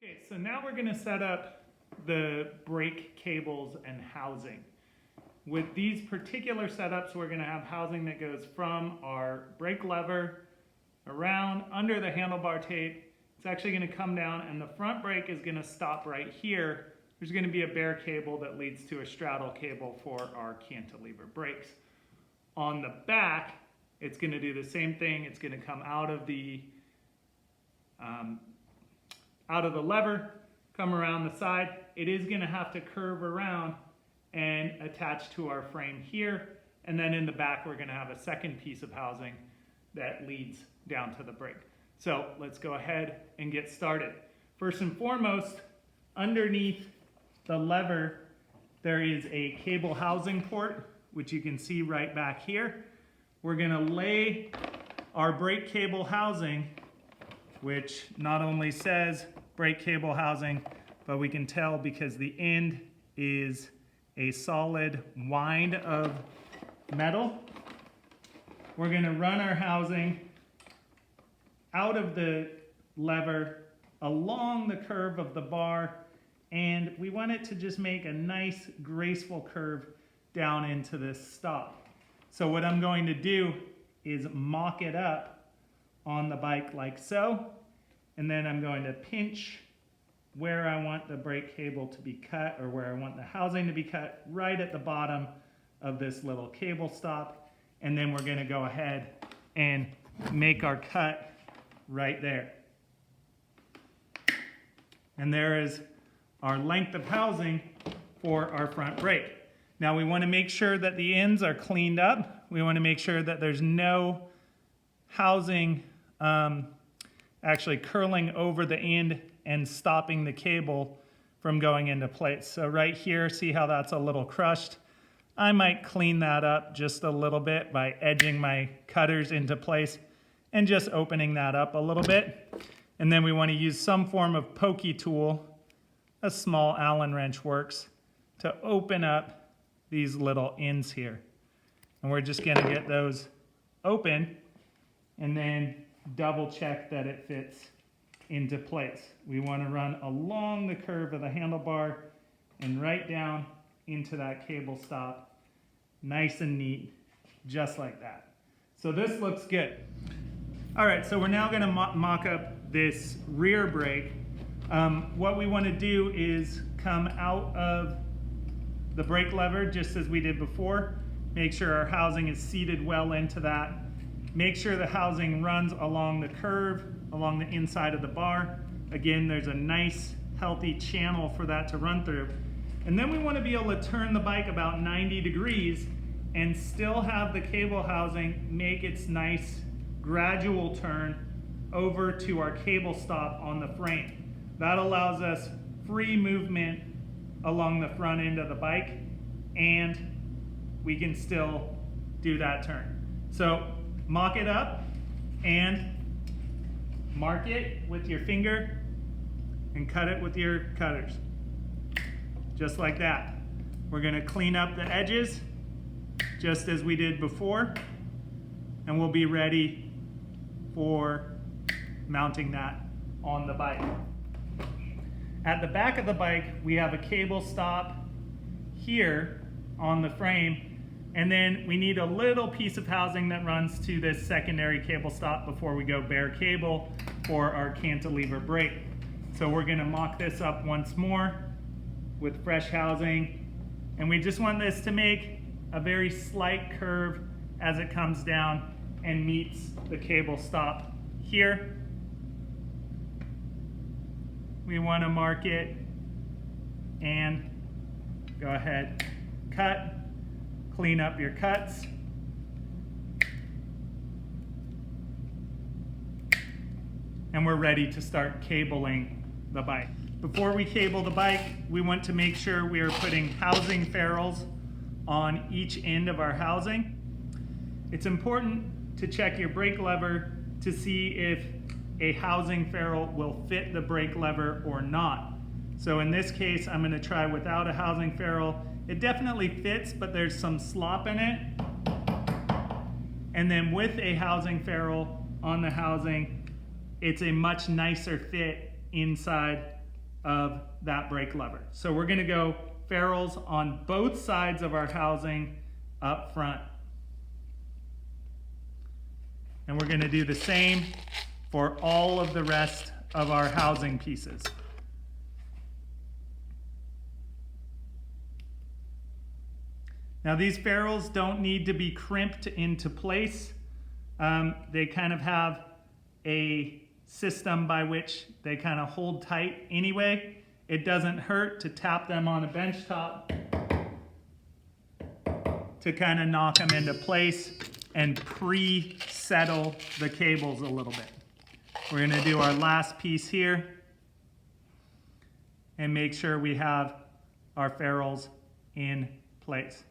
Okay, so now we're going to set up the brake cables and housing. With these particular setups, we're going to have housing that goes from our brake lever around under the handlebar tape. It's actually going to come down and the front brake is going to stop right here. There's going to be a bare cable that leads to a straddle cable for our cantilever brakes. On the back, it's going to do the same thing. It's going to come out of the lever, come around the side. It is going to have to curve around and attach to our frame here. And then in the back, we're going to have a second piece of housing that leads down to the brake. So let's go ahead and get started. First and foremost, underneath the lever, there is a cable housing port, which you can see right back here. We're going to lay our brake cable housing, which not only says brake cable housing, but we can tell because the end is a solid wind of metal. We're going to run our housing out of the lever along the curve of the bar, and we want it to just make a nice graceful curve down into this stop. So what I'm going to do is mock it up on the bike like so, and then I'm going to pinch where I want the brake cable to be cut, or where I want the housing to be cut, right at the bottom of this little cable stop. And then we're going to go ahead and make our cut right there. And there is our length of housing for our front brake. Now we want to make sure that the ends are cleaned up. We want to make sure that there's no housing actually curling over the end and stopping the cable from going into place. So right here, see how that's a little crushed? I might clean that up just a little bit by edging my cutters into place and just opening that up a little bit. And then we want to use some form of pokey tool, a small Allen wrench works, to open up these little ends here. And we're just going to get those open and then double check that it fits into place. We want to run along the curve of the handlebar and right down into that cable stop, nice and neat, just like that. So this looks good. All right, so we're now going to mock up this rear brake. What we want to do is come out of the brake lever just as we did before. Make sure our housing is seated well into that. Make sure the housing runs along the curve, along the inside of the bar. Again, there's a nice, healthy channel for that to run through. And then we want to be able to turn the bike about 90 degrees and still have the cable housing make its nice, gradual turn over to our cable stop on the frame. That allows us free movement along the front end of the bike, and we can still do that turn. So mock it up and mark it with your finger and cut it with your cutters. Just like that. We're going to clean up the edges just as we did before, and we'll be ready for mounting that on the bike. At the back of the bike, we have a cable stop here on the frame, and then we need a little piece of housing that runs to this secondary cable stop before we go bare cable for our cantilever brake. So we're going to mock this up once more with fresh housing, and we just want this to make a very slight curve as it comes down and meets the cable stop here. We want to mark it and go ahead, cut, clean up your cuts. And we're ready to start cabling the bike. Before we cable the bike, we want to make sure we are putting housing ferrules on each end of our housing. It's important to check your brake lever to see if a housing ferrule will fit the brake lever or not. So in this case, I'm going to try without a housing ferrule. It definitely fits, but there's some slop in it. And then with a housing ferrule on the housing, it's a much nicer fit inside of that brake lever. So we're gonna go ferrules on both sides of our housing up front. And we're gonna do the same for all of the rest of our housing pieces. Now these ferrules don't need to be crimped into place. They kind of have a system by which they kind of hold tight anyway. It doesn't hurt to tap them on a bench top to kind of knock them into place and pre-settle the cables a little bit. We're going to do our last piece here and make sure we have our ferrules in place.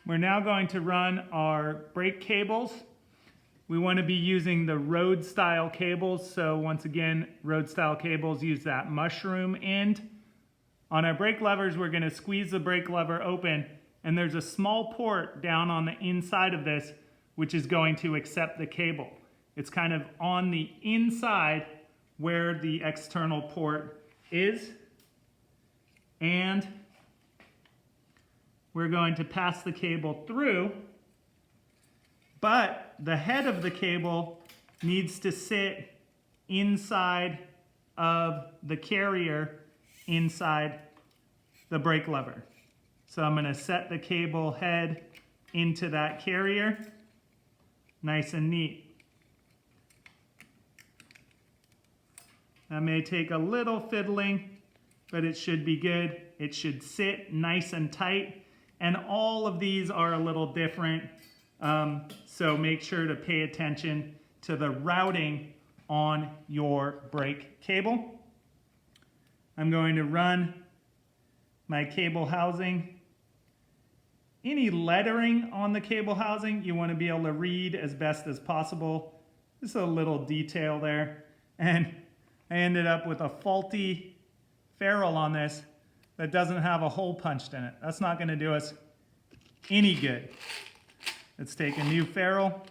We're now going to run our brake cables. We want to be using the road style cables. So once again, road style cables use that mushroom end. On our brake levers, we're going to squeeze the brake lever open, and there's a small port down on the inside of this which is going to accept the cable. It's kind of on the inside where the external port is. And we're going to pass the cable through, but the head of the cable needs to sit inside of the carrier, inside the brake lever. So I'm going to set the cable head into that carrier, nice and neat. That may take a little fiddling, but it should be good. It should sit nice and tight. And all of these are a little different, so make sure to pay attention to the routing on your brake cable. I'm going to run my cable housing. Any lettering on the cable housing, you want to be able to read as best as possible. Just a little detail there. And I ended up with a faulty ferrule on this that doesn't have a hole punched in it. That's not going to do us any good. Let's take a new ferrule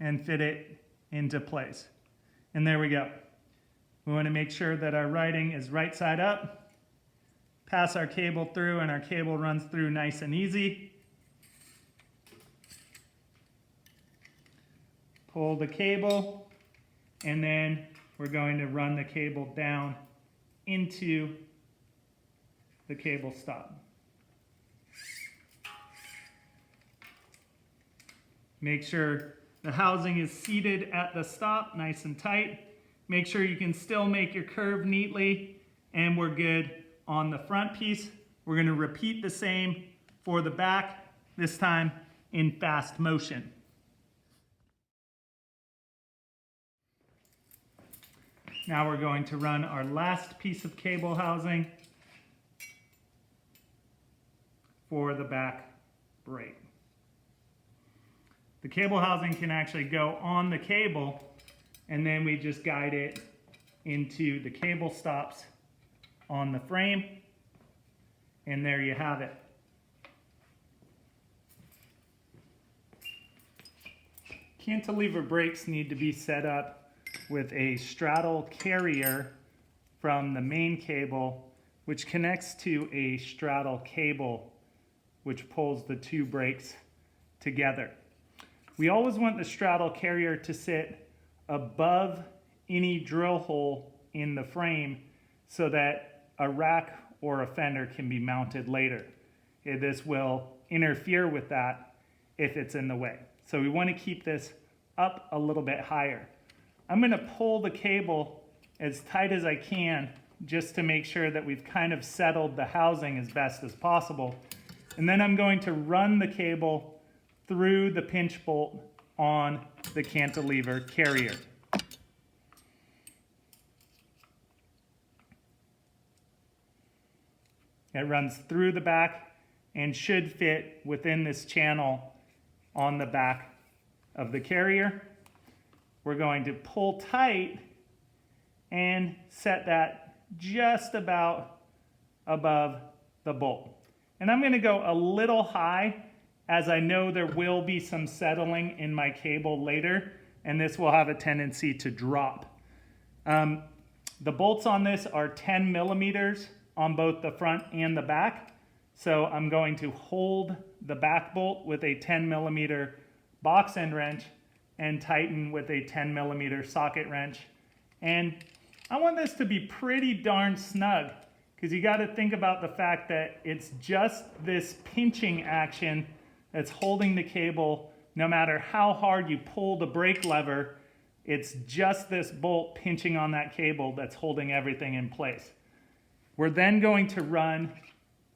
and fit it into place. And there we go. We want to make sure that our writing is right side up. Pass our cable through, and our cable runs through nice and easy. Pull the cable, and then we're going to run the cable down into the cable stop. Make sure the housing is seated at the stop, nice and tight. Make sure you can still make your curve neatly, and we're good on the front piece. We're going to repeat the same for the back, this time in fast motion. Now we're going to run our last piece of cable housing for the back brake. The cable housing can actually go on the cable, and then we just guide it into the cable stops on the frame, and there you have it. Cantilever brakes need to be set up with a straddle carrier from the main cable, which connects to a straddle cable, which pulls the two brakes together. We always want the straddle carrier to sit above any drill hole in the frame so that a rack or a fender can be mounted later. This will interfere with that if it's in the way. So we want to keep this up a little bit higher. I'm going to pull the cable as tight as I can just to make sure that we've kind of settled the housing as best as possible. And then I'm going to run the cable through the pinch bolt on the cantilever carrier. It runs through the back and should fit within this channel on the back of the carrier. We're going to pull tight and set that just about above the bolt. And I'm gonna go a little high, as I know there will be some settling in my cable later, and this will have a tendency to drop. The bolts on this are 10 millimeters on both the front and the back. So I'm going to hold the back bolt with a 10 millimeter box end wrench and tighten with a 10 millimeter socket wrench. And I want this to be pretty darn snug, because you got to think about the fact that it's just this pinching action that's holding the cable. No matter how hard you pull the brake lever, it's just this bolt pinching on that cable that's holding everything in place. We're then going to run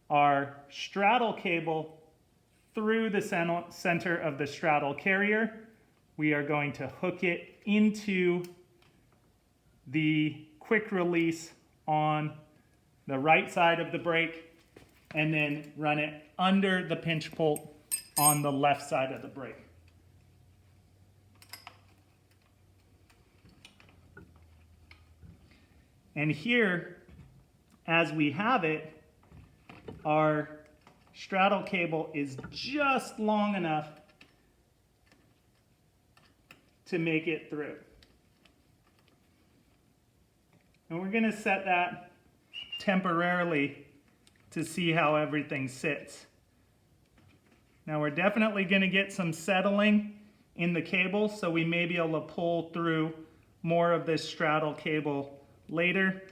our straddle cable through the center of the straddle carrier. We are going to hook it into the quick release on the right side of the brake, and then run it under the pinch bolt on the left side of the brake. And here, as we have it, our straddle cable is just long enough to make it through. And we're going to set that temporarily to see how everything sits. Now we're definitely going to get some settling in the cable, so we may be able to pull through more of this straddle cable later.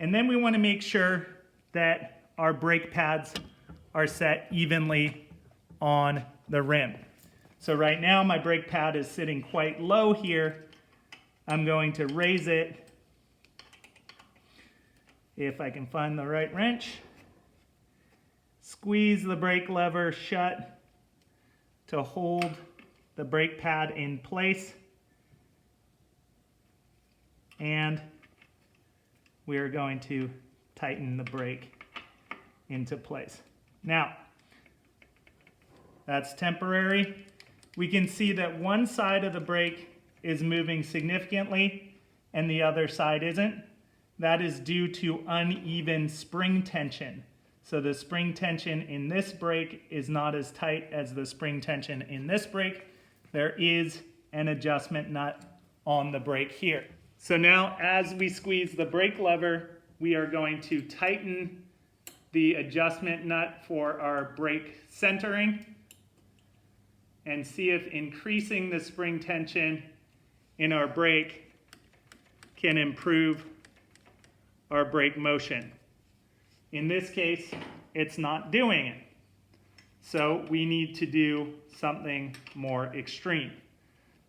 And then we want to make sure that our brake pads are set evenly on the rim. So right now my brake pad is sitting quite low here. I'm going to raise it, if I can find the right wrench. Squeeze the brake lever shut to hold the brake pad in place. And we are going to tighten the brake into place. Now, that's temporary. We can see that one side of the brake is moving significantly and the other side isn't. That is due to uneven spring tension. So the spring tension in this brake is not as tight as the spring tension in this brake. There is an adjustment nut on the brake here. So now as we squeeze the brake lever, we are going to tighten the adjustment nut for our brake centering and see if increasing the spring tension in our brake can improve our brake motion. In this case, it's not doing it. So we need to do something more extreme.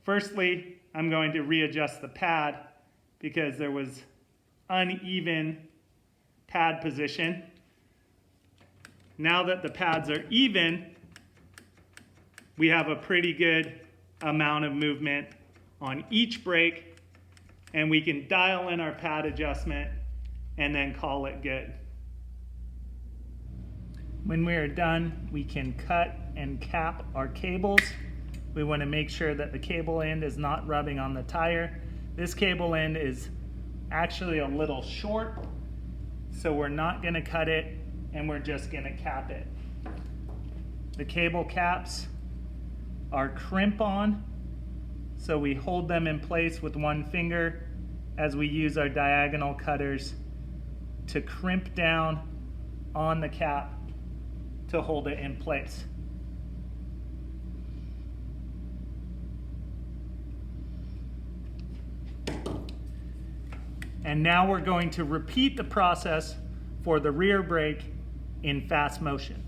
Firstly, I'm going to readjust the pad because there was uneven pad position. Now that the pads are even, we have a pretty good amount of movement on each brake, and we can dial in our pad adjustment and then call it good. When we are done, we can cut and cap our cables. We want to make sure that the cable end is not rubbing on the tire. This cable end is actually a little short, so we're not going to cut it, and we're just going to cap it. The cable caps are crimp-on, so we hold them in place with one finger as we use our diagonal cutters to crimp down on the cap to hold it in place. And now we're going to repeat the process for the rear brake in fast motion.